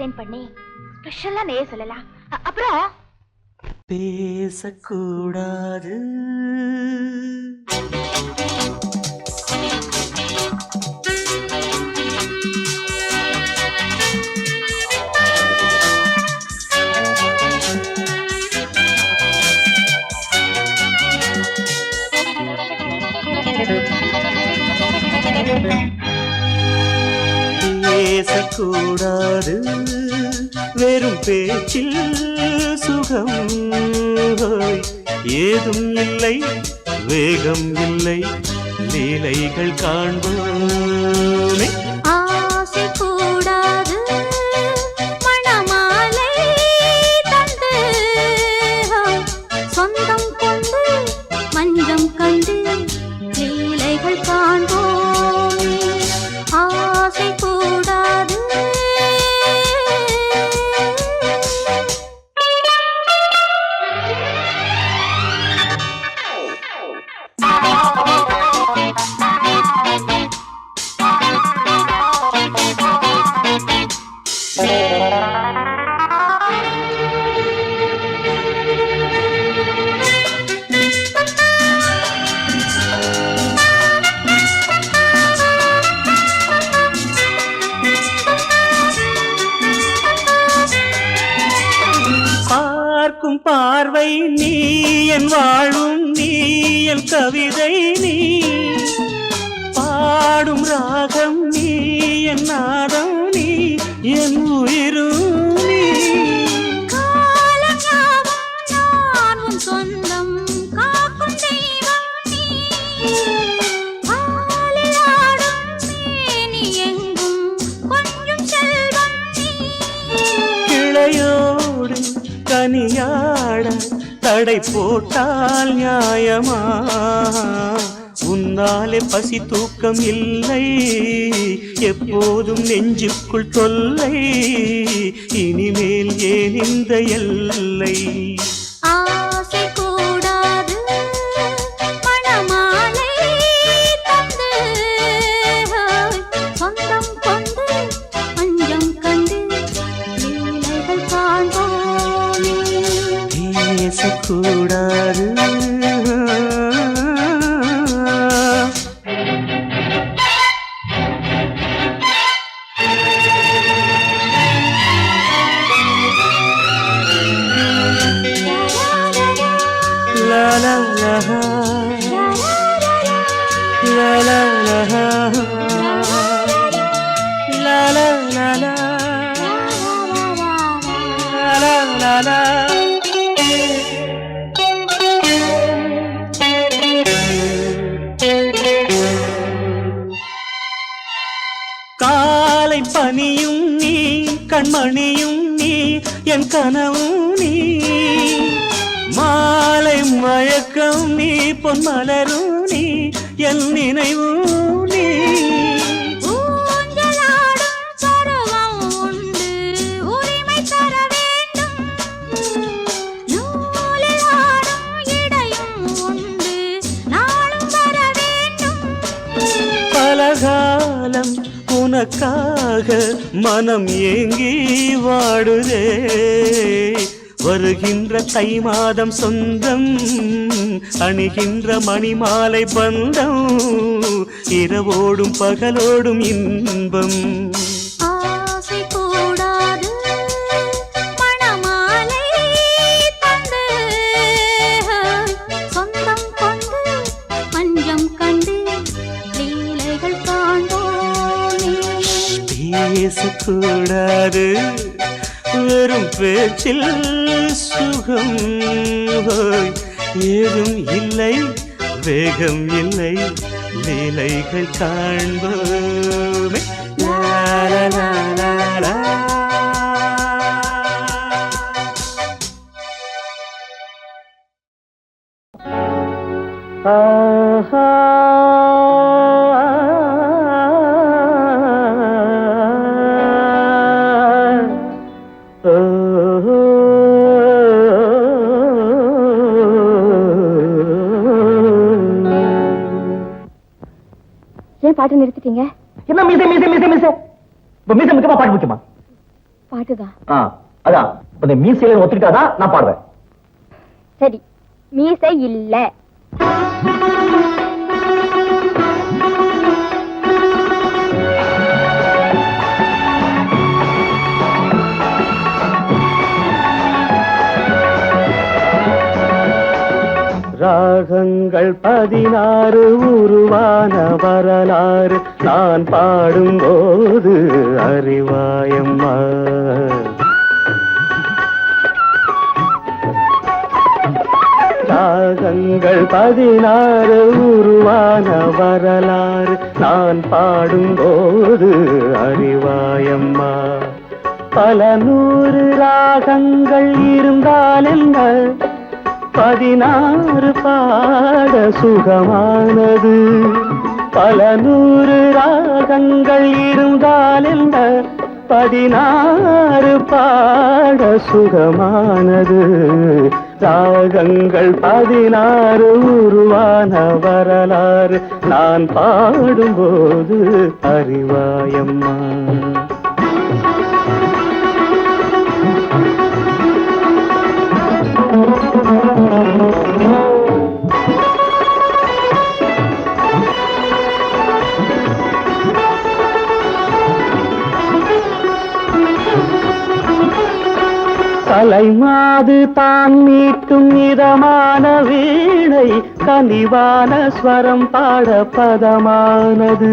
Design பண்ணி ஸ்பெஷலா நேய சொல்லலாம். அப்புறம் பேசக்கூடாது பேசக்கூடாது வெறும் பேச்சில் சுகம் ஏதும் இல்லை வேகம் இல்லை லீலைகள் காண்போமே. ஆசை கூடாது மணமாலை தந்து சொந்தம் கொண்டு மஞ்சம் கண்டு லீலைகள் காண்போமே. ஆசை கூடாது பார்க்கும் பார்வை நீ என் வாழும் நீ என் கவிதை நீ பாடும் ராகம் நீ என் நாதம் நீ என் உயிரும் நீ. நான் உன் சொந்தம் காக்கும் தெய்வம் நீ ஆளிலாடும் நீ எங்கும் கொஞ்சம் செல்வம் நீ. கிளையோடு கனியாட தடை போட்டால் நியாயமா உன்னாலே பசி தூக்கம் இல்லை எப்போதும் நெஞ்சுக்குள் தொல்லை இனிமேல் ஏன் இந்த எல்லை. ஆசை கூடாது மணமாலை தந்து சொந்தம் கொண்டு மஞ்சம் கண்டு லீலைகள் காண்போமே. பேசக்கூடாது la la la la la la la la la la la la. காலை பனியும் நீ கண்மணியும் நீ என் கனவும் நீ மாலை மயக்கம் நீ பொன்மலரும் நீ என் நினைவும் நீ. ஊஞ்சலாடும் பருவம் உண்டு உரிமை தர வேண்டும் நூலில் ஆடும் இடையும் உண்டு நாளும் வர வேண்டும். பலகாலம் உனக்காக மனம் ஏங்கி வாடுதே வருகின்ற தை மாதம் சொந்தம் அணிகின்ற மணிமாலை பந்தம் இரவோடும் பகலோடும் இன்பம். ஆசை கூடாது மணமாலை தந்து சொந்தம் கொண்டு மஞ்சம் கண்டு லீலைகள் காண்போமே. பேசக்கூடாது வெறும் பேச்சில் சுகம் ஏதும் இல்லை வேகம் இல்லை லீலைகள் காண்போமே. லா லா லா லா லா. ஆஹா ஏன் பாட்டு நிறுத்திட்டீங்க? என்ன மீசை மீசை மீசை மீசை இப்ப மீசை முக்கியமா பாட்டு முக்கியமா? பாட்டுதான். அதான் கொஞ்சம் மீசையில ஒத்துக்கிட்டாதான் நான் பாடுவேன். சரி, மீசை இல்ல. ராகங்கள் 16 உருவான வரலாறு நான் பாடும்போது அறிவாயம்மா. ராகங்கள் 16 உருவான வரலாறு நான் பாடும்போது அறிவாயம்மா. பல 100 ராகங்கள் இருந்தால் என்ன, 16 பாட சுகமானது. பல 100 ராகங்கள் இருந்தால் என்ன, 16 பாட சுகமானது. ராகங்கள் 16 உருவான வரலாறு நான் பாடும்போது அறிவாயம்மா. கலைமாது தான் மீட்டும் இதமான வீணை, கனிவான ஸ்வரம் பாட பதமானது.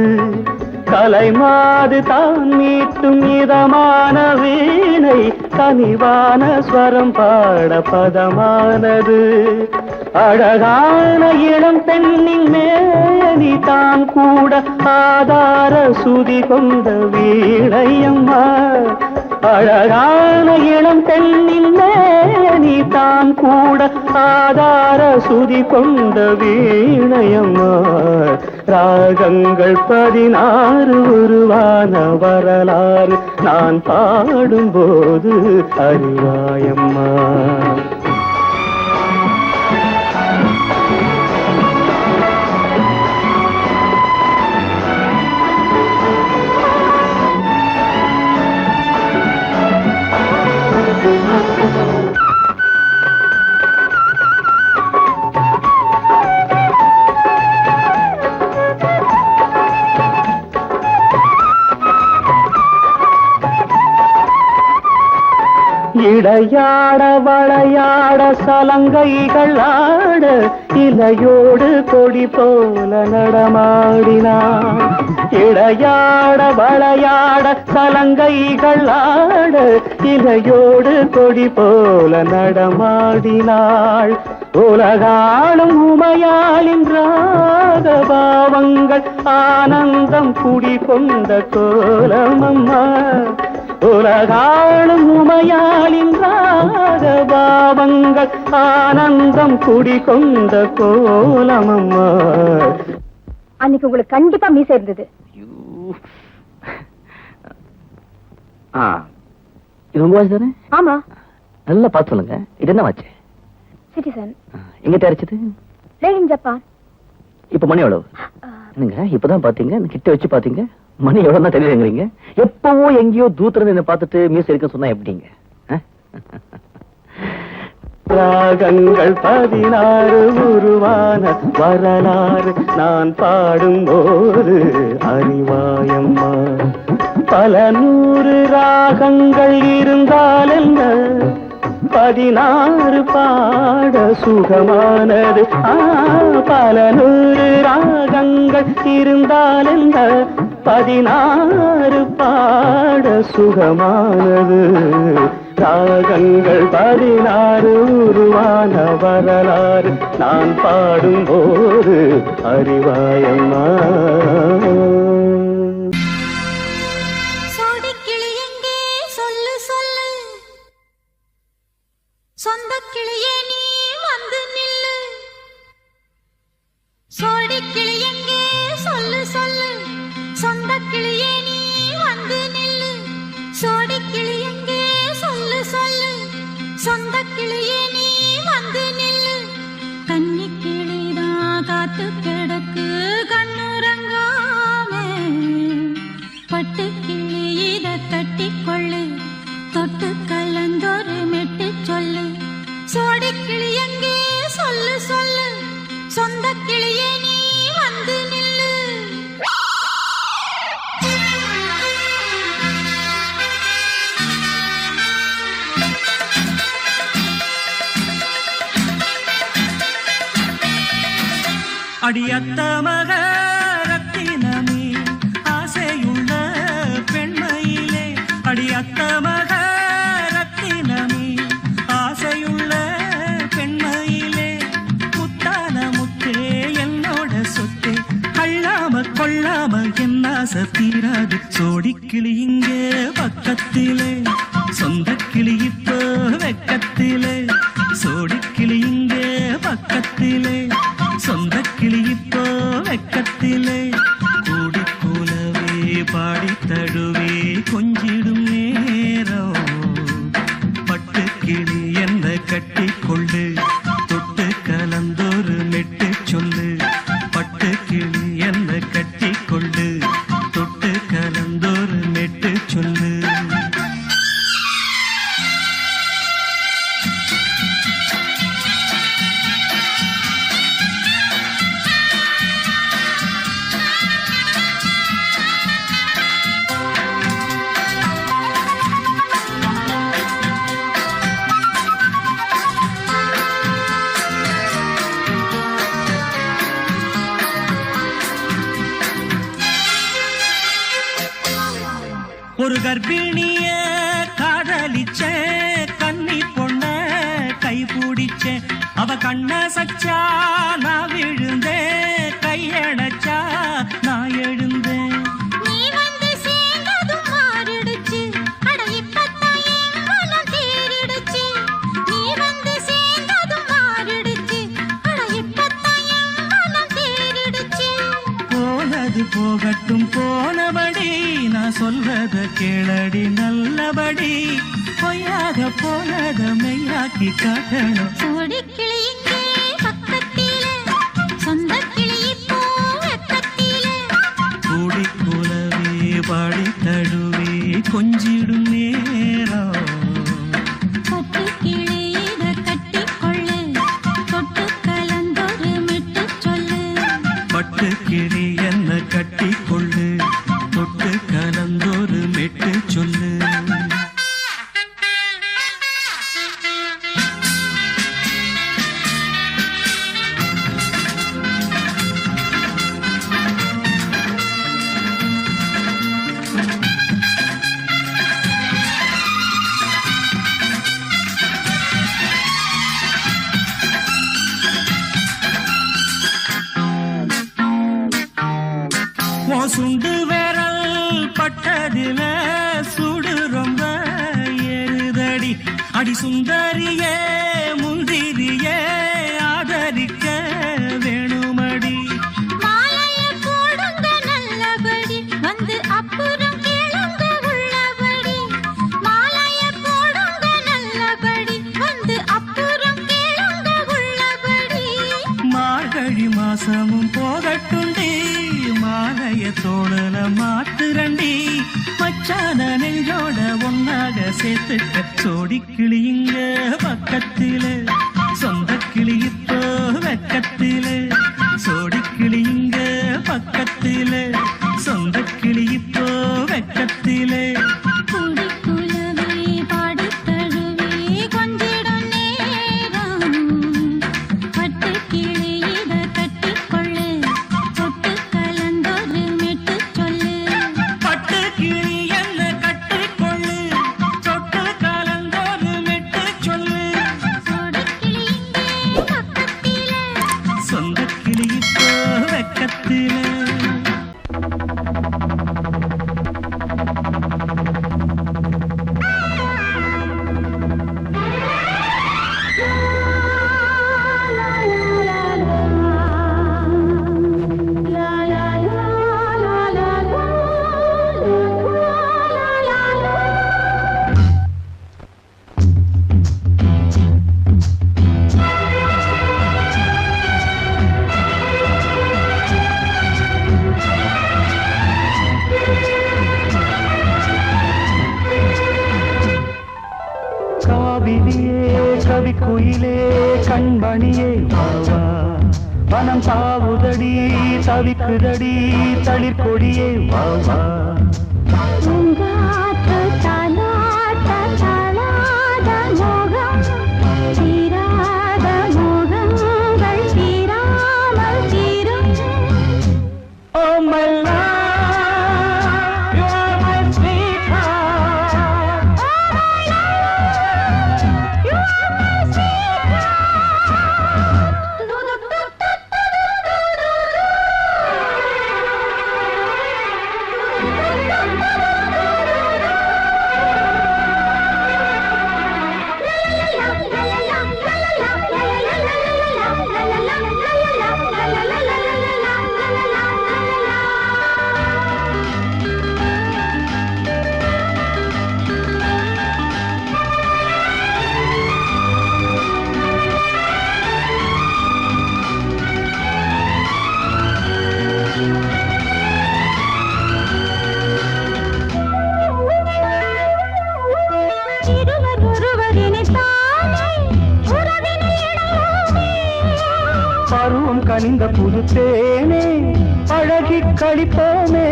கலைமாது தான் மீட்டும் இதமான வீணை, கனிவான ஸ்வரம் பாட பதமானது. அழகான இளம் பெண்ணின் மேனி தான் கூட ஆதார சுதி கொண்ட வீணையம்மா. அழகான இளம் பெண்ணின் மேனி தான் கூட ஆதார சுதி கொண்ட வீணையம்மா. ராகங்கள் 16 உருவான வரலாறு நான் பாடும்போது அறிவாயம்மா. இடையாட வளையாட சலங்கைகள் ஆட, இலையோடு கொடி போல நடமாடினான். இடையாட வளையாட சலங்கைகள் ஆட, இலையோடு கொடி போல நடமாடினாள். உலகாளும் உமையாளின் ராகபாவங்கள் ஆனந்தம் குடிகொண்ட கோலமம்மா. உலகாளும் உமையாளின் ராகபாவங்கள் ஆனந்தம் குடிகொண்ட கோலமம்மா. அன்னைக்கு உங்களுக்கு கண்டிப்பா மீசை இருந்தது. இது உங்க வாட்ச் தானே? ஆமா. நல்லா பார்த்து சொல்லுங்க, இது என்ன வாட்ச்? சிட்டிசன். எங்க தயாரிச்சது? Made in Japan. இப்ப மணி எவ்வளவு? என்னங்க இப்பதான் பாத்தீங்க, கிட்ட வச்சு பாத்தீங்க, மணி எவ்வளவு தான் தெரியுதுங்கிறீங்க. எப்பவோ எங்கேயோ தூத்துல என்ன பார்த்துட்டு மியூஸ் இருக்க சொன்னா எப்படிங்க? ராகங்கள் 16 உருவான வரலாறு நான் பாடும்போது அறிவாயம்மா. பல 100 ராகங்கள் இருந்தால் என்ன, 16 பாட சுகமானது. பல 100 ராகங்கள் இருந்தால் என்ன, 16 பாட சுகமானது. ராகங்கள் 16 உருவான வரலாறு நான் பாடும்போது அறிவாயம்மா. சோடிக்கிளி எங்கே சொல்லு சொல்லு, சொந்த கிளியே நீ வந்து நில்லு. சோடிக்கிளி எங்கே சொல்லு சொல்லு, சொந்த கிளியே நீ வந்து நில்லு. சோடிக்கிளி எங்கே சொல்லு சொல்லு, சொந்த கிளியே நீ வந்து நில்லு. கன்னி கிளிதான் காத்து கிடக்கு கண்ணுறங்காது. அடியத்த மக ரத்தினமே ஆசையுள்ள பெண்மையிலே அடியத்த மக ரத்தினமே ஆசையுள்ள பெண்மையிலே முத்தான முத்தே என்னோட சொத்தே அள்ளாம கொள்ளாம என்ன தீராது சோடிக்கிளி இங்கே பக்கத்திலே சொந்த கிளி இப்போ வெக்கத்திலே சோடிக்கிளி இங்கே பக்கத்திலே சொந்த கிளி இப்போ வெக்கத்திலே கூடி கூலவே பாடி தழுவே கொஞ்சிடும் நேரம் பட்டு கிளி என்ன கட்டி கொண்டு தொட்டு கலந்தொரு மெட்டு சொல்லு பட்டு கிளி என்ன கட்டி கொண்டு தொட்டு கலந்தொரு மெட்டு சொல்லு ஒரு கர்ப்பிணிய காதலிச்ச கண்ணி பொண்ண கை பிடிச்ச அவ கண்ண சச்சா நான் விழுந்தேன் கையடைச்சா நான் எழுந்தேன் நீ வந்து சேர்ந்ததும் மாறிடுச்சு அட இப்பத்தான் என் மனம் தேறிடுச்சு நீ வந்து சேர்ந்ததும் மாறிடுச்சு அட இப்பத்தான் என் மனம் தேறிடுச்சு போனது போகட்டும் போனபடி நான் சொல்றத கேளடி நல்லபடி பொய்யாக போனத மெய்யாக்கி காட்டணும் சோடிக்கிளி இங்கே பக்கத்திலே சொந்த கிளி இப்போ வெக்கத்திலே கூடி கூலவே பாடி தழுவே கொஞ்சிடும் நேரம் பட்டு கிளி இத கட்டிக்கொள்ளு தொட்டு கலந்தொரு மெட்டு சொல்லு பட்டு கிளி என்ன கட்டி கொள்ளு தொட்டு கலந்தொரு மெட்டு சொல்லு சுண்டு விரல் பட்டதில சுடு ரொம்ப ஏறுதடி அடி சுந்தரியே முந்திரியே ஆதரிக்க வேணுமடி மாலைய போடுங்க நல்லபடி வந்து அப்புறம் கேளுங்க உள்ளபடி மாலைய போடுங்க நல்லபடி வந்து அப்புறம் கேளுங்க உள்ளபடி மார்கழி மாசமும் போகட்டுண்டி மாலைய தோழல மாத்துரண்டி மச்சான நெஞ்சோட ஒன்னாக சேர்த்துக்க சோடிக்கிளி இங்க பக்கத்திலே சொந்த கிளி இப்போ வெக்கத்திலே சோடிக்கிளி இங்க பக்கத்திலே சொந்த கிளி இப்போ வெக்கத்திலே கூடி குலவே பாடி தழுவே கொஞ்சிடும் நேரம் பட்டு கிளி இத கட்டிக்கொள்ளு தொட்டு கலந்தொரு மெட்டு சொல்லு பட்டு கிளி என்ன கட்டிக்கொள்ளு தொட்டு கலந்தொரு மெட்டு சொல்லு சோடிக்கிளி இங்கே பக்கத்திலே சொந்த கிளி இப்போ வெக்கத்திலே காவிரியே கவி குயிலே கண்மணியே வாவா வனம் தாவுதடி தவிக்குதடி தளிர் கொடியே வாவா பூங்காற்று தாலாட்ட தாளாத மோகம் தீராத மோகங்கள் தீராமல் தீரும் கனிந்த புது தேனே அழகி கழிப்போமே.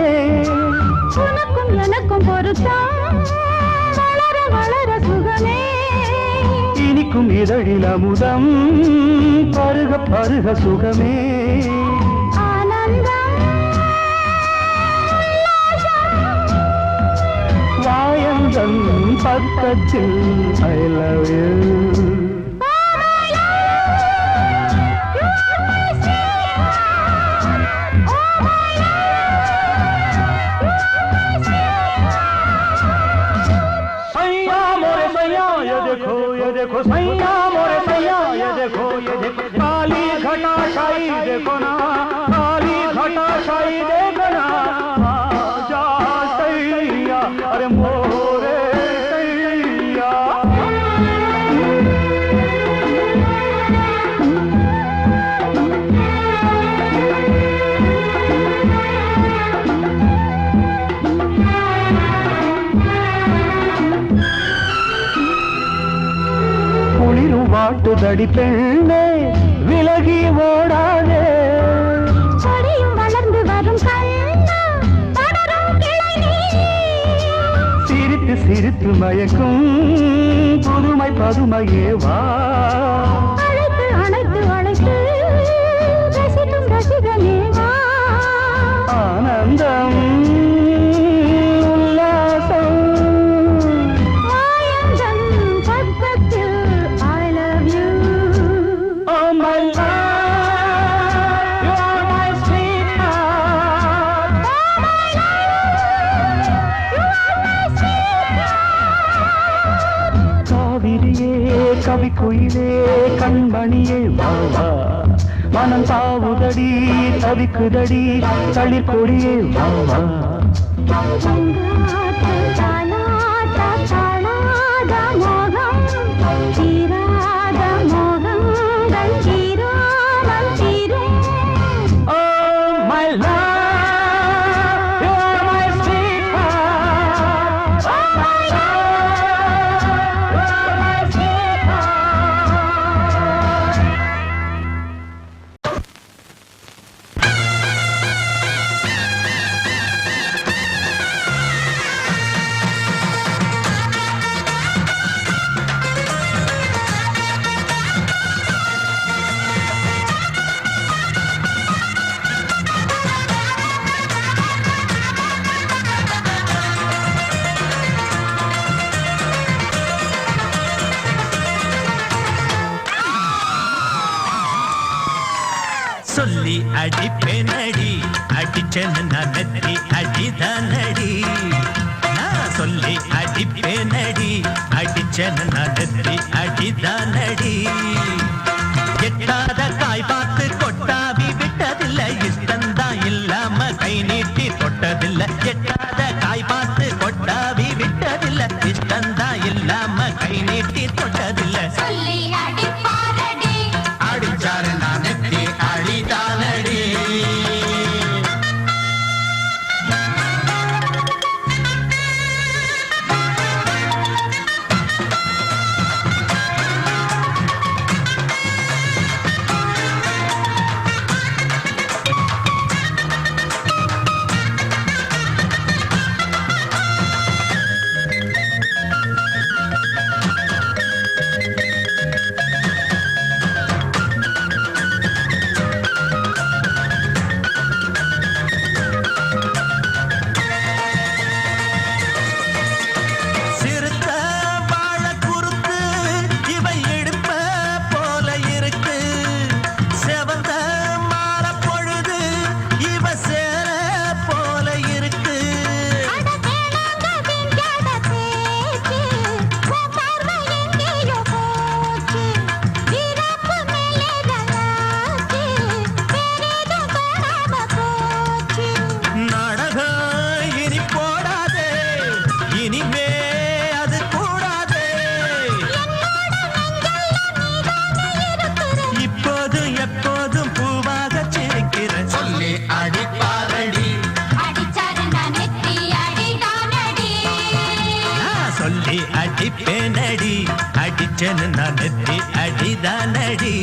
உனக்கும் எனக்கும் பொருத்தம் வளர வளர சுகமே. இனிக்கும் இதழில் அமுதம் பருக பருக சுகமே. ஆனந்தம் வாயந்தன் பக்கத்தில் I love you. देखो सैया मोरे सैया ये देखो काली घटा शाही देखो ना, काली घटा शाही देखो ना. जा सैया अरे मोरे सैया. வாட்டுதடி பெண்ணே விலகி ஓடாதே. கொடியும் வளர்ந்து வரும் கண்ணா படரும் கிளை நீ. சிரித்து சிரித்து மயக்கும் புதுமை பதுமையே வா. அழைத்து அழைத்து அழைத்து ரசிக்கும் ரசிகனே வா. ஆனந்தம் உல்லாசம் வாயந்தன் பக்கத்தில் I love you. Oh my love, you are my sweetheart. Oh my love, you are my sweetheart. காவிரியே கவி குயிலே கண்மணியே வா வா. மனம் தாவுதடி தவிக்குதடி தளிர் கொடியே வா வா. தாலாட்ட தாளாத மோகம் தீராத மோகங்கள் தீராமல் தீரும். Oh my love, you are my sweetheart. Oh my love, you are my sweetheart. சொல்லி அடிப்பேனடி அடிச்சேன்னு நான் நெத்தி அடிதானடி. நான் சொல்லி அடிப்பேனடி அடிச்சேன்னு நான் நெத்தி அடிதானடி. எட்டாத காய் பார்த்து கொட்டாவி விட்டதில்ல, இஷ்டந்தான் இல்லாம கை நீட்டி தொட்டதில்ல. எட்டாத காய் பார்த்து கொட்டாவி விட்டதில்ல, இஷ்டந்தான் இல்லாம கை நீட்டி தொட்டதில்ல. சொல்லி அடிப்பாரடி அடிச்சாரு நான் நெத்தி அடிதானடி. அடிப்பேனடி அடிச்சேன்னு நான் நெத்தி அடிதானடி.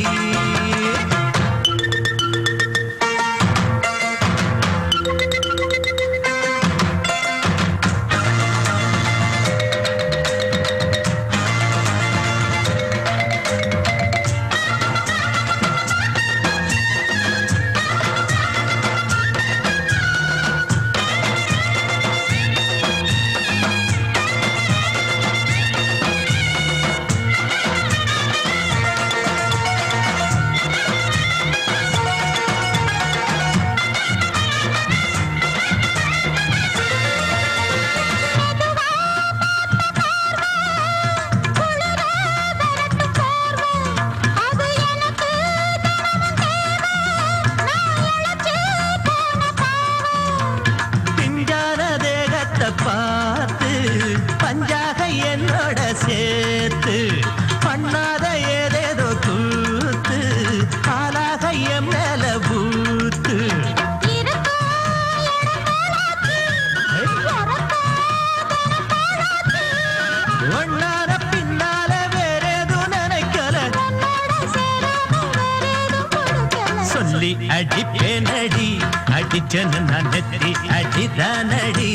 அடிச்சனு நான் நெத்தி அடிதானடி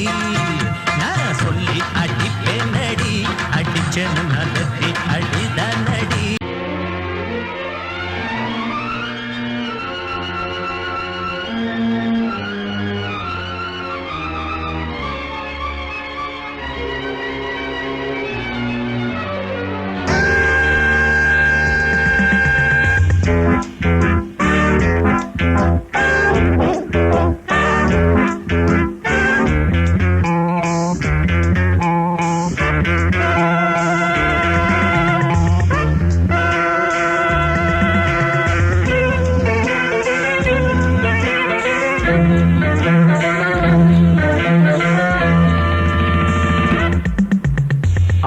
நான் சொல்லி அடிப்பேனடி அடிச்சனு நான் நெத்தி அடிதானடி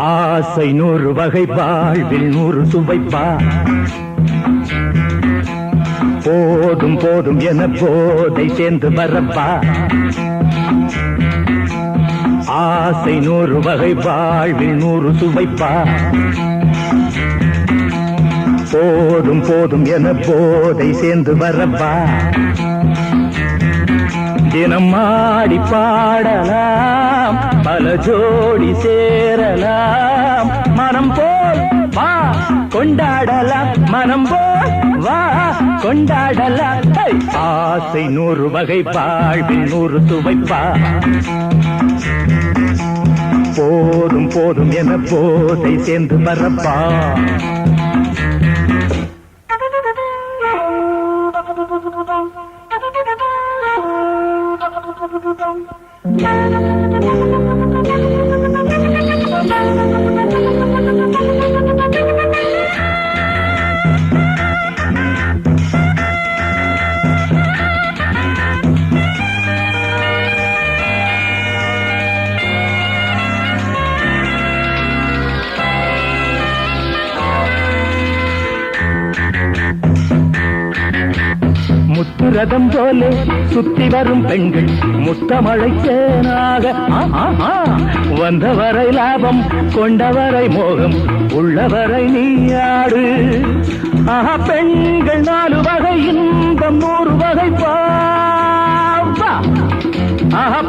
ஆசை 100 வகை வாழ்வில் 100 சுவைப்பா போதும் போதும் என போதை சேர்ந்து வரப்பா ஆசை 100 வகை வாழ்வில் 100 சுவைப்பா போதும் போதும் என போதை சேர்ந்து வரப்பா தினம் ஆடி பாடலாம் பல ஜோடி சேரலாம் மனம் போல் வா கொண்டாடலாம் மனம் போல் வா கொண்டாடலாம் ஆசை 100 வகை வாழ்வில் 100 சுவைப்பா போதும் போதும் என போதை சேர்ந்து வரப்பா முத்துரதம் போலே சுத்தி வரும் பெண்கள் முத்தமழை தேனாக வந்தவரை லாபம் கொண்டவரை மோகம் உள்ளவரை நீயாடு பெண்கள் 4 வகை இன்பம் 100 வகை பாவா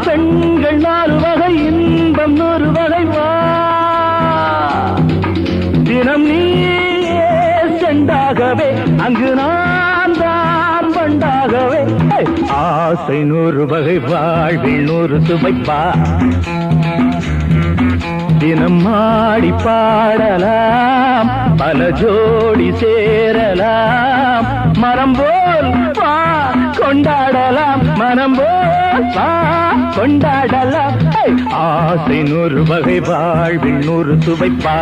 பெண்கள் 4 வகை இன்பம் 100 வகை வா தினம் நீயே செண்டாகவே அங்கு நான் தான் வண்டாகவே ஆசை 100 வகை வாழ்வில் 100 சுவைப்பா தினம் ஆடி பாடலாம் பல ஜோடி சேரலாம் மனம் போல் வா கொண்டாடலாம் மனம் போல் வா கொண்டாடலாம் ஆசை 100 வகை வாழ்வில் 100 சுவைப்பா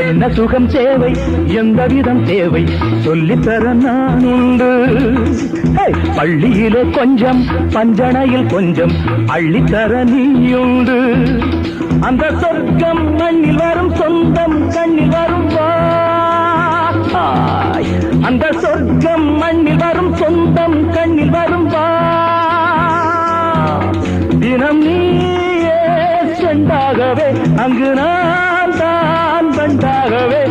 என்ன சுகம் தேவை எந்த விதம் தேவை சொல்லித்தர நான் உண்டு பள்ளியிலே கொஞ்சம் பஞ்சனையில் கொஞ்சம் அள்ளித்தர நீயுண்டு அந்த சொர்க்கம் மண்ணில் வரும் சொந்தம் கண்ணில் வரும் அந்த சொர்க்கம் மண்ணில் வரும் சொந்தம் கண்ணில் வரும் தினம் நீயே செண்டாகவே அங்கு நான் தான் வண்டாகவே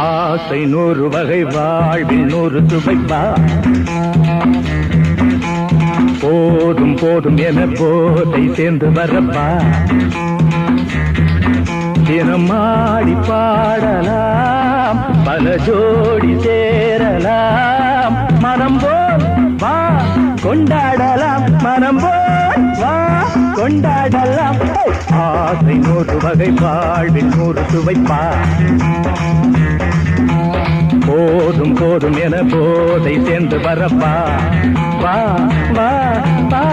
ஆசை 100 வகை வாழ்வில் 100 சுவைப்பா போதும் போதும் என போதை சேர்ந்து வரப்பா தினம் ஆடி பாடலாம் பல ஜோடி சேரலாம் மனம் போல் வா கொண்டாடலாம் மனம் போல் வா கொண்டாடலாம் ஆசை 100 வகை வாழ்வில் 100 சுவைப்பா போதும் போதும் என போதை சேர்ந்து வரப்பா வா வா வா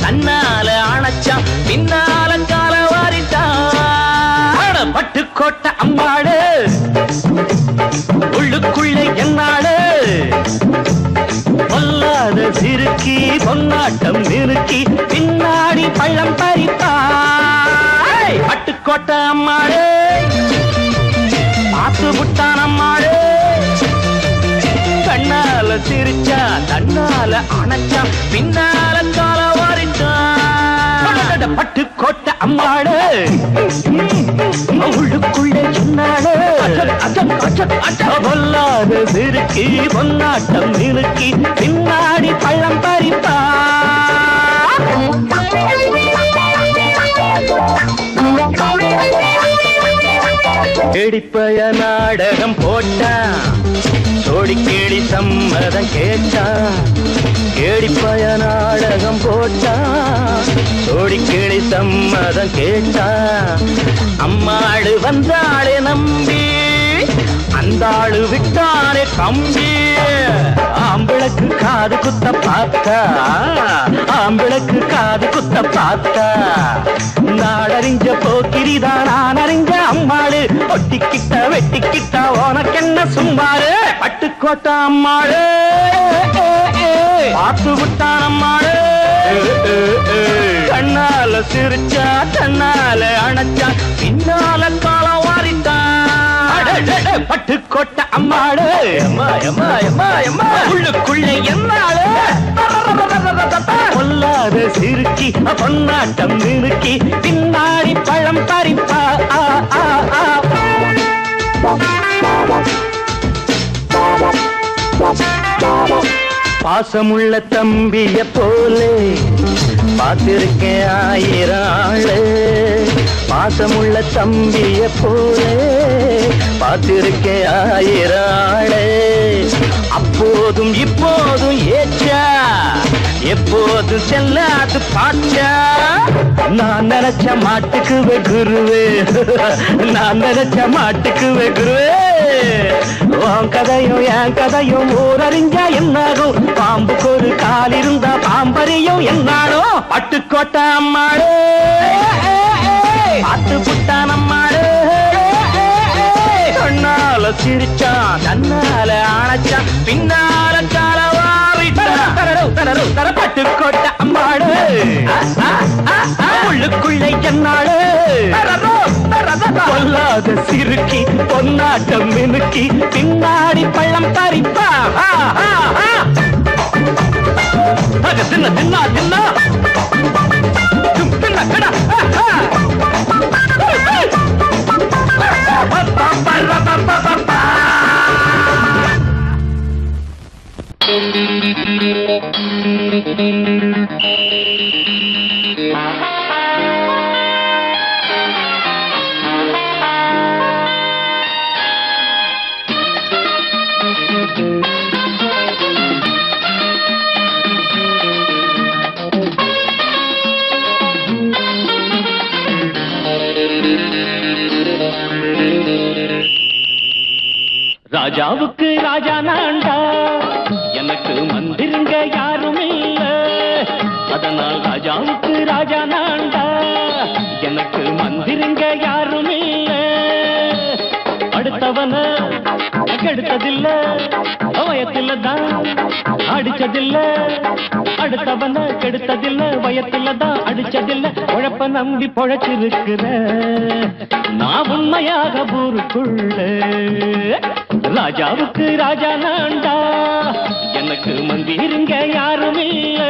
தன்னால அணைச்சான் பின்னால கால வாரிட்டான் பட்டுக்கோட்டை அம்மாடு உள்ளுக்குள்ளே என்னாடு பொல்லாத சிறுக்கி பொன்னாட்டம் நிறுக்கி பின்னாடி பள்ளம் பறித்தாய் பட்டுக்கோட்டை அம்மாடு பார்த்து விட்டான் அம்மாடு கண்ணால சிரிச்சா தன்னால அணைச்சா பின்னால கால வாரிட்டான் பட்டுக்கோட்டை அம்மாடு உள்ளுக்குள்ளே சொன்னாடு பொல்லாத சிறுக்கி பொன்னாட்டம் நிறுக்கி பின்னாடி பள்ளம் பறிப்பா கேடிப்பய நாடகம் போட்டான் சோடி கேடி சம்மதம் கேட்டான் கேடிப்பய நாடகம் போட்டான் சோடி கேடி சம்மதம் கேட்டான் அம்மாடு வந்தாளே நம்பி அந்த ஆளு விட்டானே கம்பி ஆம்பிளக்கு காது குத்த பார்த்தா ஆம்பிளக்கு காது குத்த பார்த்தா நாடறிஞ்ச போக்கிரிதான் நான் அறிஞ்ச அம்மாளு ஒட்டிக்கிட்ட வெட்டிக்கிட்ட உனக்கென்ன சும்மாரு பட்டுக்கோட்டை அம்மாளு பார்த்து விட்டான் அம்மாளு கண்ணால சிரிச்சா தன்னால அணைச்சா பின்னால காலம் வாரிட்டான் பட்டுக்கோட்டை அம்மாடு உள்ளுக்குள்ளே என்னாடு பொல்லாத சிறுக்கி பொன்னாட்டம் நிறுக்கி பின்னாடி பழம் பறிப்பா பாசமுள்ள தம்பிய போலே பார்த்திருக்கேன் ஆயிரம் ஆளு பாசமுள்ள தம்பிய போலே பார்த்திருக்கேன் ஆயிரம் ஆளு அப்போதும் இப்போதும் ஏச்சா எப்போதும் செல்லாது பாட்டா நான் நினைச்ச மாட்டுக்கு வெகுருவே நான் நினைச்ச மாட்டுக்கு வெகுருவே உன் கதையும் என் கதையும் ஊரறிஞ்சா என்னாகும் பாம்புக்கு ஒரு கால் இருந்தா பாம்பறியும் என்னாடோ பட்டுக்கோட்டை அம்மாடு பாட்டு புட்டான் அம்மாடு கண்ணால சிரிச்சான் தன்னால அணைச்சான் பின்னால கால வாரிட்டான் பட்டுக்கோட்டை அம்மாடு உள்ளுக்குள்ளே என்னாடு பொல்லாத சிறுக்கி பொன்னாட்டம் மினுக்கி பின்னாடி பள்ளம் பறிப்பா தின்ன தின்னா தின்னா தின்ன கடா ராஜாவுக்கு ராஜா நான்டா எனக்கு மந்திருங்க யாரும் இல்ல அதனால் ராஜாவுக்கு ராஜா நான்டா எனக்கு மந்திருங்க யாரும் இல்ல அடுத்தவன கெடுத்ததில்ல வயத்தில தான் அடிச்சதில்ல அடுத்தவன கெடுத்ததில்ல வயத்தில தான் அடிச்சதில்ல உழப்ப நம்பி பொழைச்சிருக்கிற நான் உண்மையாக ஊருக்குள்ள ராஜாவுக்கு ராஜா நான்டா எனக்கு மந்திருங்க யாரும் இல்ல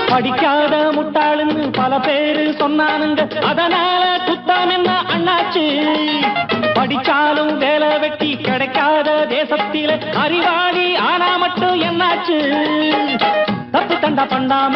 படிக்காத முட்டாளுன்னு பல பேரு சொன்னானுங்க அதனால குத்தம் என்ன அண்ணாச்சு படிச்சாலும் வேலை வெட்டி கிடைக்காத தேசத்தில அறிவாளி ஆனா மட்டும் என்னாச்சு தப்பு தண்டா பண்ணாம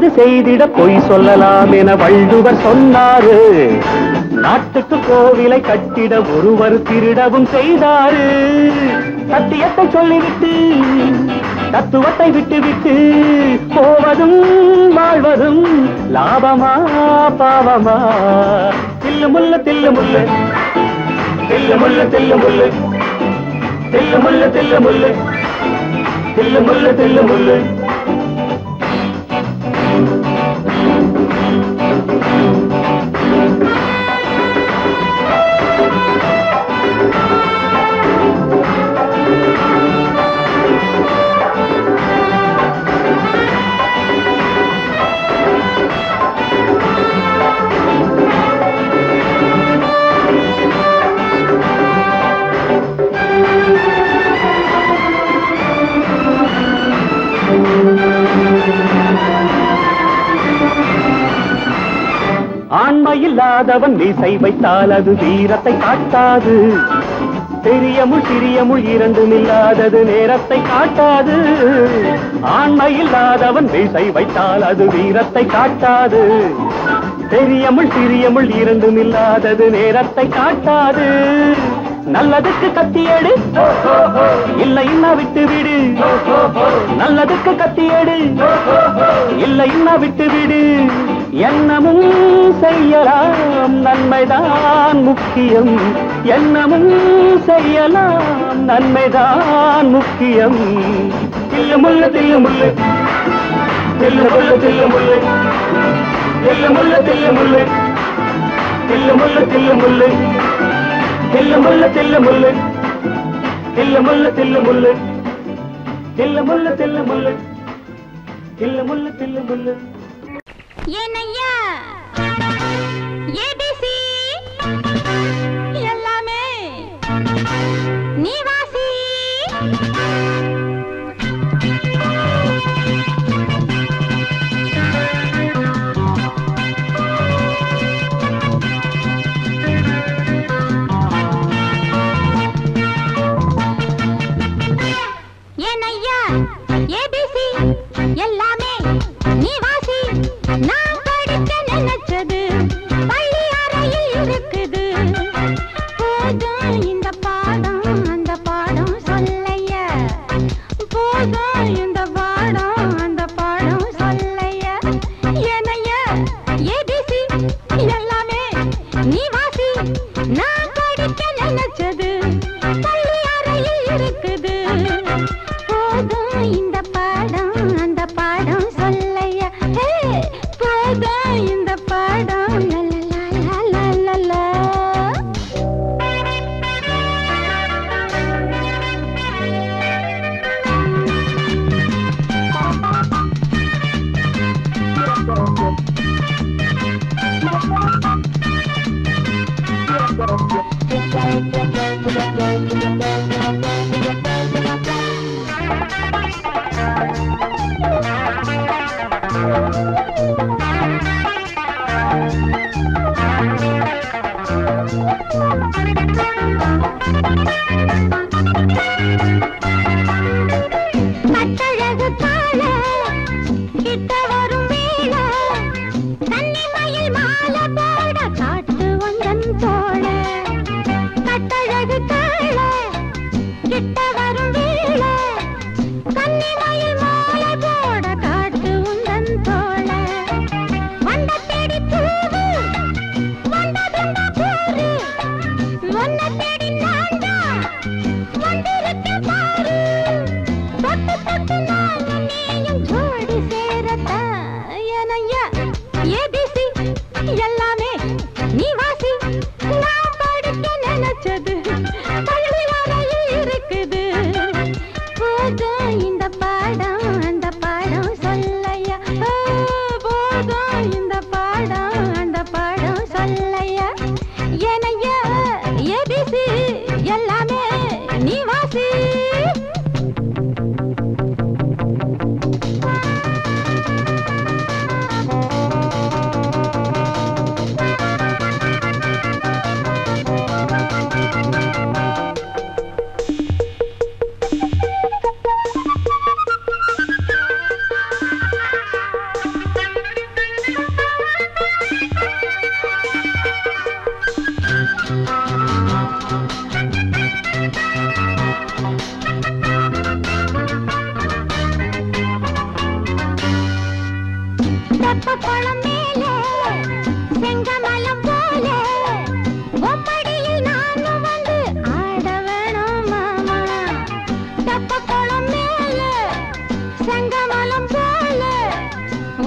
நல்லது செய்திட பொய் சொல்லலாம் என வள்ளுவர் சொன்னாரு. நாட்டுக்கு கோவிலை கட்டிட ஒருவர் திருடவும் செய்தாரு. சத்தியத்தை சொல்லிவிட்டு தத்துவத்தை விட்டுவிட்டு போவதும் வாழ்வதும் லாபமா பாவமா? தில்லு முள்ளு தில்லு முள்ளு தில்லு முள்ளு தில்லு முள்ளு தில்லு முள்ளு தில்லு முள்ளு தில்லு முள்ளு தில்லு முள்ளு. ஆண்மையில்லாதவன் மீசை வைத்தால் அது வீரத்தை காட்டாது. பெரிய முள் சிறிய முள் இரண்டும் இல்லாதது நேரத்தை காட்டாது. ஆண்மையில்லாதவன் மீசை வைத்தால் அது வீரத்தை காட்டாது. பெரிய முள் சிறிய முள் இரண்டும் இல்லாதது நேரத்தை காட்டாது. நல்லதுக்கு கத்தியேடு இல்லைன்னா விட்டு விடு. நல்லதுக்கு கத்தியேடு இல்லைன்னா விட்டு விடு. எண்ணமும் செய்யலாம் நன்மைதான் முக்கியம். எண்ணமும் செய்யலாம் நன்மைதான் முக்கியம். தில்லு முள்ளு தில்லு முள்ளு தில்லு முள்ளு தில்லு முள்ளு தில்லு முள்ளு தில்லு முள்ளு தில்லு முள்ளு தில்லு முள்ளு தில்லு முள்ளு தில்லு முள்ளு தில்லு முள்ளு தில்லு முள்ளு தில்லு முள்ளு தில்லு முள்ளு தில்லு முள்ளு தில்லு முள்ளு. ஏனையா ஏபிசி எல்லாமே நீ வாசி. ஏனையா ஏபிசி எல்லாமே நீ வாசி. நான் படிக்க நினைச்சது பள்ளி அறையில் இருக்குது. போதும் இந்த பாடம் அந்த பாடம் சொல்லைய. போதும் இந்த பாடம் அந்த பாடம் சொல்லைய. ஏனைய ஏபிசி எல்லாமே நீ வாசி. நான் படிக்க நினைச்சது பள்ளி அறையில் இருக்குது. போதும் இந்த பாடம் அந்த பாடம் சொல்லைய. போதும் இந்த பாடம் லலலலலலலா. கட்டழகு கால கிட்ட வரும் வேளை கன்னிமயில் மாலை போட காட்டு வந்தன் தோழ. கட்டழகு கால கிட்ட வரும் வேளை கன்னிமயில் மாலை போட காட்டு வந்தன் தோழ. வண்ட தேடி பூவு வந்ததுண்டா போரு. ஒன்ன தேடி நான்டா வந்திருக்கேன் பாரு. தொட்டு தொட்டு நானும் நீயும் ஜோடி சேரத்தான். ஏனையா ஏபிசி எல்லாமே நீ வாசி. நான் படிக்க நினைச்சது பள்ளி அறையில் இருக்குது. போதும் இந்த பாடம் அந்த பாடம் சொல்லையா. போதும் இந்த பாடம் அந்த பாடம் சொல்லையா. ஏனையா ஏபிசி எல்லாமே நீ வாசி. தெப்ப குளம் மேலே செங்கமலம் போல ஒம்மடியில் நானும் வந்து ஆட வேணும் மாமா. தெப்ப குளம் மேலே செங்கமலம் போல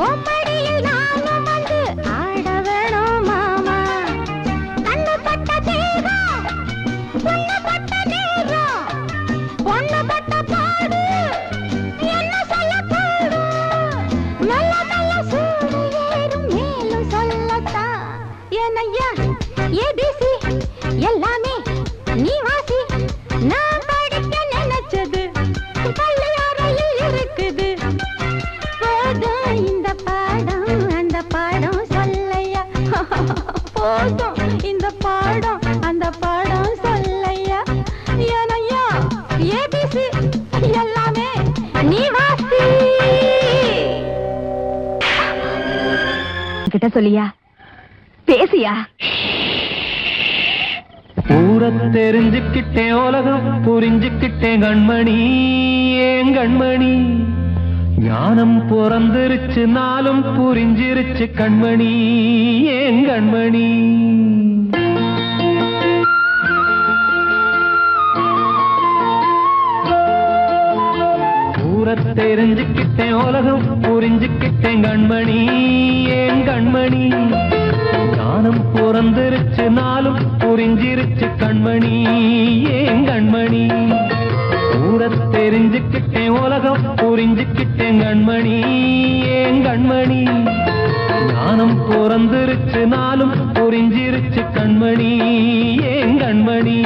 ஒம்மடியில் நானும் வந்து ஆட வேணும் மாமா. கண்ணு பட்ட தேகம் பொண்ணு பட்ட நேரம் பொண்ணு பட்ட பாடு என்ன சொல்ல பாடு நல்ல நல்ல சூடு ஏறும் மேலும் சொல்லத்தான் ஏனையா ஏபிசி எல்லாமே நீ வாசி நான் படிக்க நினைச்சது பள்ளியறையில் இருக்குது. போதும் இந்த பாடம் அந்த பாடம் சொல்லையா போதும் இந்த பாடம் அந்த பாடம் சொல்லையா ஏனையா ஏபிசி எல்லாமே நீ வாசி. கிட்ட சொல்லியா பேசியா? ஊரை தெரிஞ்சுக்கிட்டேன் உலகம் புரிஞ்சுக்கிட்டேன் கண்மணி ஏன் கண்மணி. ஞானம் பிறந்திருச்சு நாளும் புரிஞ்சிருச்சு கண்மணி ஏன் கண்மணி. ஊரை தெரிஞ்சுக்கிட்டேன் உலகம் புரிஞ்சுக்கிட்டேன் கண்மணி ஏன் கண்மணி. ஞானம் பிறந்திருச்சு நாளும் புரிஞ்சிருச்சு கண்மணி ஏன் கண்மணி. ஊரை தெரிஞ்சுக்கிட்டேன் உலகம் புரிஞ்சுக்கிட்டேன் கண்மணி ஏன் கண்மணி. ஞானம் பிறந்திருச்சு நாளும் புரிஞ்சிருச்சு கண்மணி ஏன் கண்மணி.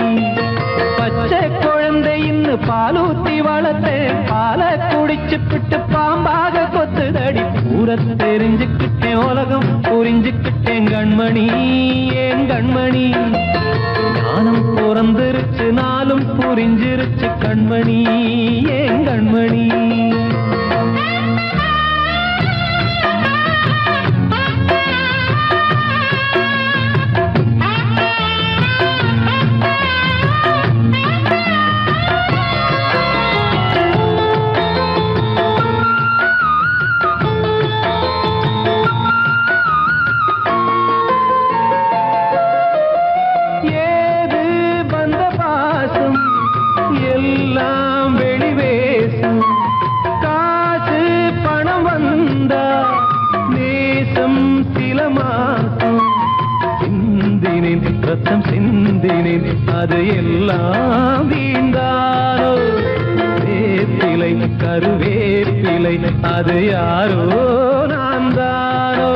பச்சை குழந்தை இன்னும் பாலூத்தி வளர்த்தேன் பாலை குடிச்சுப்பிட்டு பாம்பாக கொத்துதடி. ஊரை தெரிஞ்சுக்கிட்டேன் உலகம் புரிஞ்சுக்கிட்டேன் கண்மணி ஏன் கண்மணி. ஞானம் பிறந்திருச்சு நாளும் புரிஞ்சிருச்சு கண்மணி ஏன் கண்மணி. எல்லாம் வெளிவேசும் காசு பணம் வந்தா நேசம் சில மாசம். சிந்தினேன் ரத்தம் சிந்தினேன் அது எல்லாம் வீந்தாரோ. வேப்பிலை கருவேப்பிலை அது யாரோ நான் தானோ.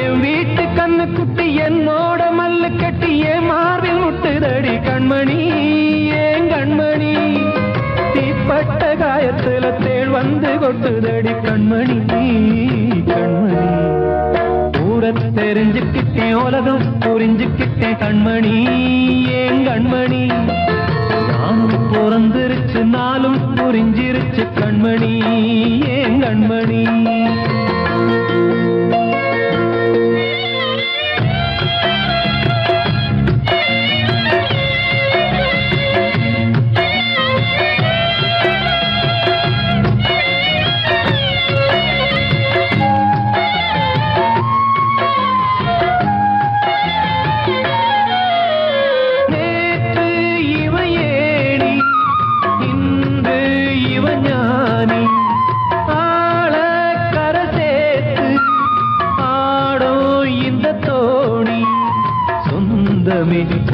என் வீட்டு கண்ணு குட்டி என்னோட மல்லு கட்டி என் மார்பில் முட்டுதடி கண்மணி ஏன் கண்மணி. தீப்பட்ட காயத்துல தேள் வந்து கொட்டுதடி கண்மணி கண்மணி. ஊரை தெரிஞ்சுக்கிட்டேன் உலகம் புரிஞ்சுக்கிட்டேன் கண்மணி ஏன் கண்மணி. ஞானம் பிறந்திருச்சு நாளும் புரிஞ்சிருச்சு கண்மணி ஏன் கண்மணி.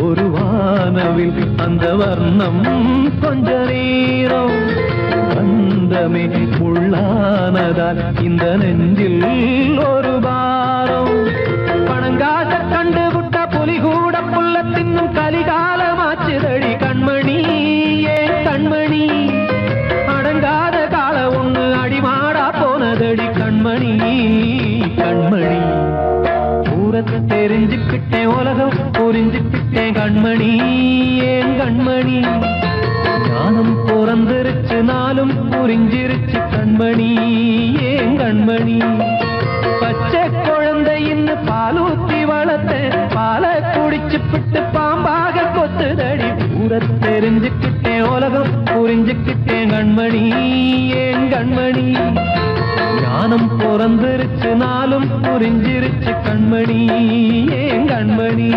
ஒரு வானவில் அந்த வர்ணம் கொஞ்ச நேரம் வந்தமே உள்ளானதால் இந்த நெஞ்சில் ஒரு பாரம். பணங்காச கண்டு விட்ட புலி கூட புல்ல தின்னும் கலிகாலமாச்சுதடி கண்மணி ஏன் கண்மணி. அடங்காத கால ஒண்ணு அடிமாடா போனதடி கண்மணி கண்மணி. ஊரை தெரிஞ்சுக்கிட்டேன் உலகம் புரிஞ்சுக்கிட்டேன் கண்மணி ஏன் கண்மணி. ஞானம் பிறந்திருச்சு நாளும் புரிஞ்சிருச்சு கண்மணி ஏன் கண்மணி. பச்சை குழந்தை இன்னும் பாலூத்தி வளர்த்தேன் பாலை குடிச்சுப்பிட்டு பாம்பாக கொத்துதடி. ஊரை தெரிஞ்சுக்கிட்டேன் உலகம் புரிஞ்சுக்கிட்டேன் கண்மணி ஏன் கண்மணி. மானம் பிறந்திருச்சு நாளும் புரிஞ்சிருச்சு கண்மணி ஏன் கண்மணி